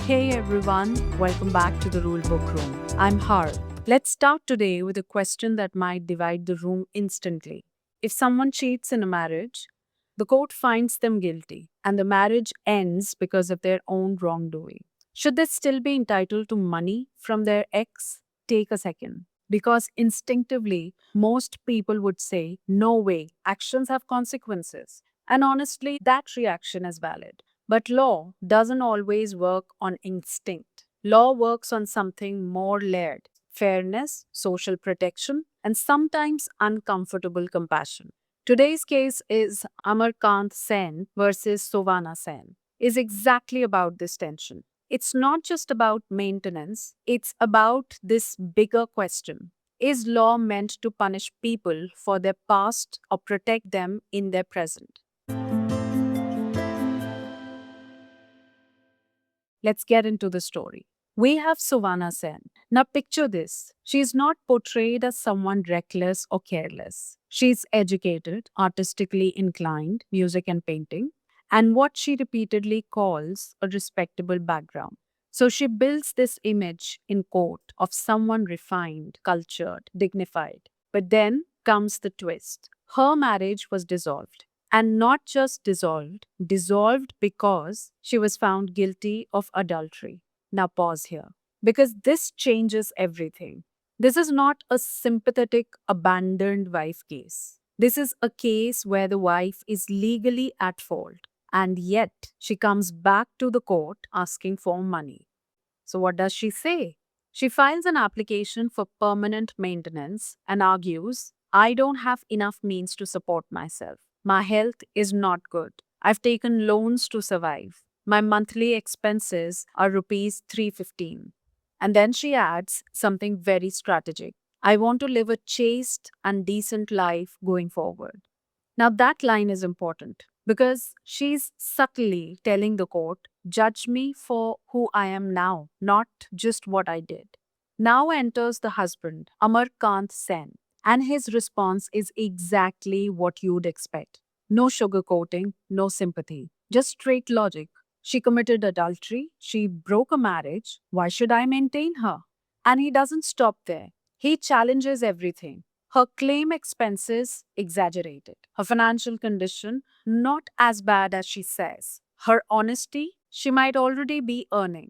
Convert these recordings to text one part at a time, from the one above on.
Hey everyone, welcome back to the Rulebook Room. I'm Har. Let's start today with a question that might divide the room instantly. If someone cheats in a marriage, the court finds them guilty and the marriage ends because of their own wrongdoing. Should they still be entitled to money from their ex? Take a second. Because instinctively, most people would say, no way, actions have consequences. And honestly, that reaction is valid. But law doesn't always work on instinct. Law works on something more layered: fairness, social protection, and sometimes uncomfortable compassion. Today's case is Amarkant Sen versus Sovana Sen. Is exactly about this tension. It's not just about maintenance, it's about this bigger question. Is law meant to punish people for their past or protect them in their present? Let's get into the story. We have Suvana Sen. Now picture this. She's not portrayed as someone reckless or careless. She's educated, artistically inclined, music and painting, and what she repeatedly calls a respectable background. So she builds this image in court of someone refined, cultured, dignified. But then comes the twist. Her marriage was dissolved. And not just dissolved because she was found guilty of adultery. Now, pause here, because this changes everything. This is not a sympathetic abandoned wife case. This is a case where the wife is legally at fault, and yet she comes back to the court asking for money. So, what does she say? She files an application for permanent maintenance and argues, I don't have enough means to support myself. My health is not good. I've taken loans to survive. My monthly expenses are rupees 315. And then she adds something very strategic. I want to live a chaste and decent life going forward. Now, that line is important because she's subtly telling the court, judge me for who I am now, not just what I did. Now enters the husband, Amarkant Sen, and his response is exactly what you'd expect. No sugarcoating, no sympathy, just straight logic. She committed adultery, she broke a marriage, why should I maintain her? And he doesn't stop there. He challenges everything. Her claim expenses exaggerated. Her financial condition not as bad as she says. Her honesty she might already be earning.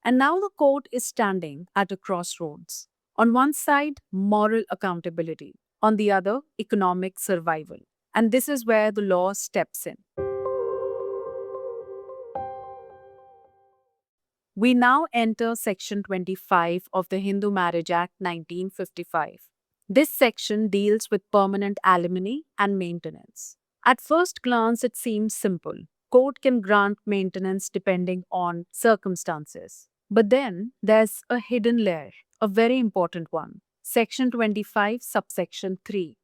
And now the court is standing at a crossroads. On one side, moral accountability. On the other, economic survival. And this is where the law steps in. We now enter Section 25 of the Hindu Marriage Act 1955. This section deals with permanent alimony and maintenance. At first glance, it seems simple. Court can grant maintenance depending on circumstances. But then there's a hidden layer, a very important one. Section 25, subsection 3.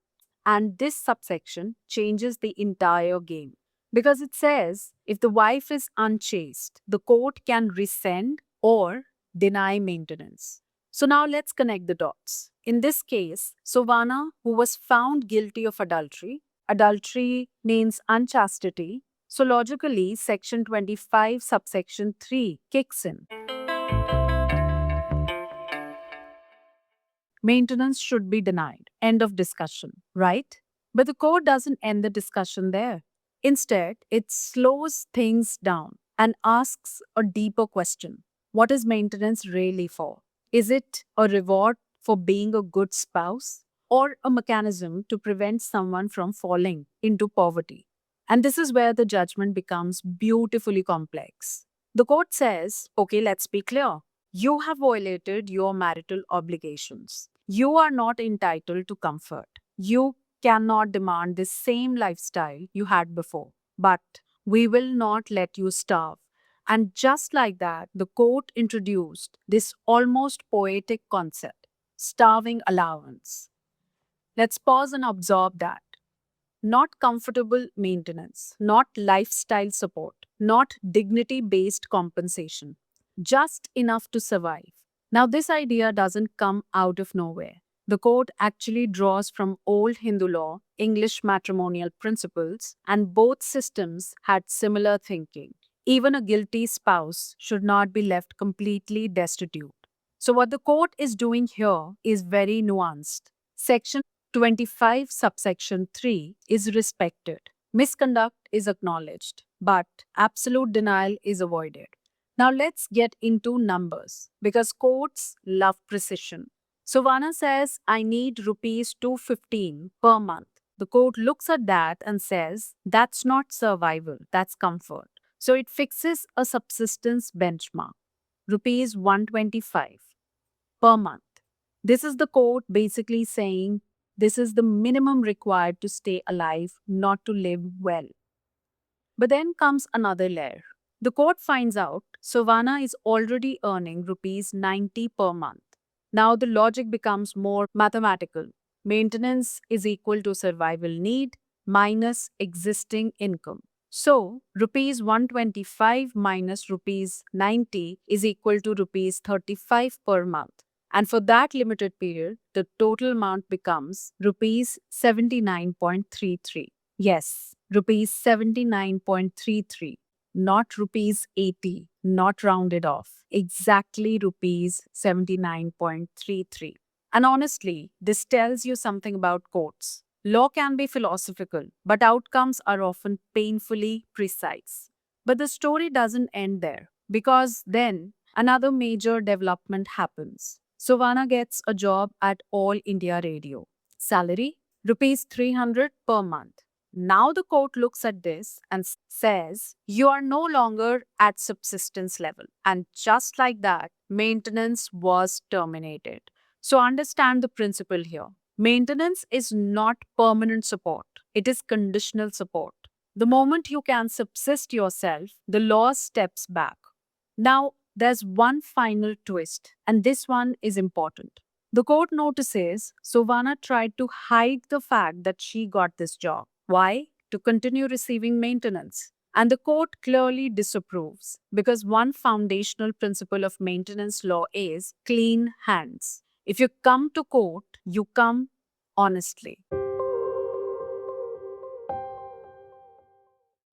And this subsection changes the entire game. Because it says if the wife is unchaste, the court can rescind or deny maintenance. So now let's connect the dots. In this case, Sovana, who was found guilty of adultery means unchastity. So logically, section 25, subsection 3 kicks in. Maintenance should be denied. End of discussion, right? But the court doesn't end the discussion there. Instead, it slows things down and asks a deeper question. What is maintenance really for? Is it a reward for being a good spouse or a mechanism to prevent someone from falling into poverty? And this is where the judgment becomes beautifully complex. The court says, okay, let's be clear. You have violated your marital obligations. You are not entitled to comfort. You cannot demand the same lifestyle you had before. But we will not let you starve. And just like that, the court introduced this almost poetic concept: starving allowance. Let's pause and observe that. Not comfortable maintenance, not lifestyle support, not dignity based compensation, just enough to survive. Now, this idea doesn't come out of nowhere. The court actually draws from old Hindu law, English matrimonial principles, and both systems had similar thinking. Even a guilty spouse should not be left completely destitute. So, what the court is doing here is very nuanced. Section 25, subsection 3 is respected. Misconduct is acknowledged, but absolute denial is avoided. Now, let's get into numbers because courts love precision. So, Vana says, I need rupees 215 per month. The court looks at that and says, that's not survival, that's comfort. So it fixes a subsistence benchmark, rupees 125 per month. This is the court basically saying this is the minimum required to stay alive, not to live well. But then comes another layer. The court finds out Savannah is already earning rupees 90 per month. Now the logic becomes more mathematical. Maintenance is equal to survival need minus existing income. So, rupees 125 minus rupees 90 is equal to rupees 35 per month. And for that limited period, the total amount becomes rupees 79.33. Yes, rupees 79.33, not rupees 80, not rounded off. Exactly rupees 79.33. And honestly, this tells you something about courts. Law can be philosophical, but outcomes are often painfully precise. But the story doesn't end there, because then another major development happens. Sovana gets a job at All India Radio. Salary? Rupees 300 per month. Now the court looks at this and says, you are no longer at subsistence level. And just like that, maintenance was terminated. So understand the principle here. Maintenance is not permanent support, it is conditional support. The moment you can subsist yourself, the law steps back. Now, there's one final twist, and this one is important. The court notices Sovana tried to hide the fact that she got this job. Why? To continue receiving maintenance. And the court clearly disapproves because one foundational principle of maintenance law is clean hands. If you come to court, you come honestly.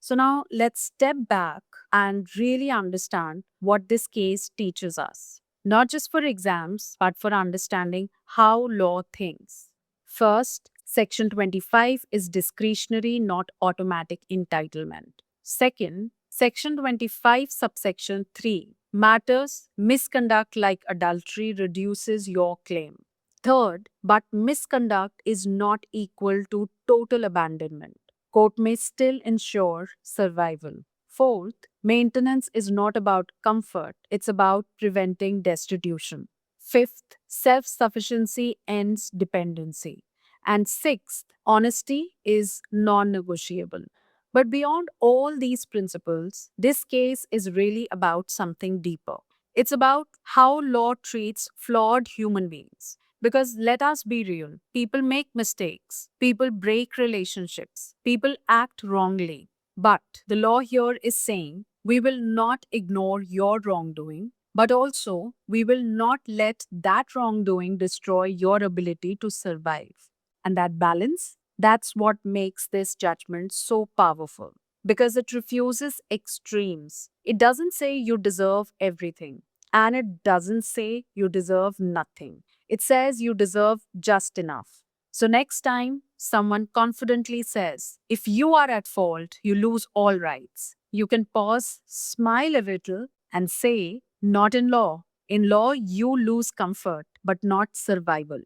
So now let's step back and really understand what this case teaches us. Not just for exams, but for understanding how law thinks. First, Section 25 is discretionary, not automatic entitlement. Second, Section 25, subsection 3 matters misconduct like adultery reduces your claim. Third, but misconduct is not equal to total abandonment. Court may still ensure survival. Fourth, maintenance is not about comfort, it's about preventing destitution. Fifth, self sufficiency ends dependency. And sixth, honesty is non negotiable. But beyond all these principles, this case is really about something deeper. It's about how law treats flawed human beings. Because let us be real, people make mistakes, people break relationships, people act wrongly. But the law here is saying we will not ignore your wrongdoing, but also we will not let that wrongdoing destroy your ability to survive. And that balance, that's what makes this judgment so powerful because it refuses extremes. It doesn't say you deserve everything, and it doesn't say you deserve nothing. It says you deserve just enough. So, next time someone confidently says, if you are at fault, you lose all rights, you can pause, smile a little, and say, not in law. In law, you lose comfort, but not survival.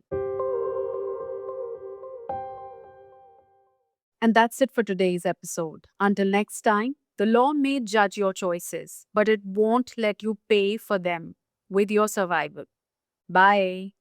And that's it for today's episode. Until next time, the law may judge your choices, but it won't let you pay for them with your survival. Bye.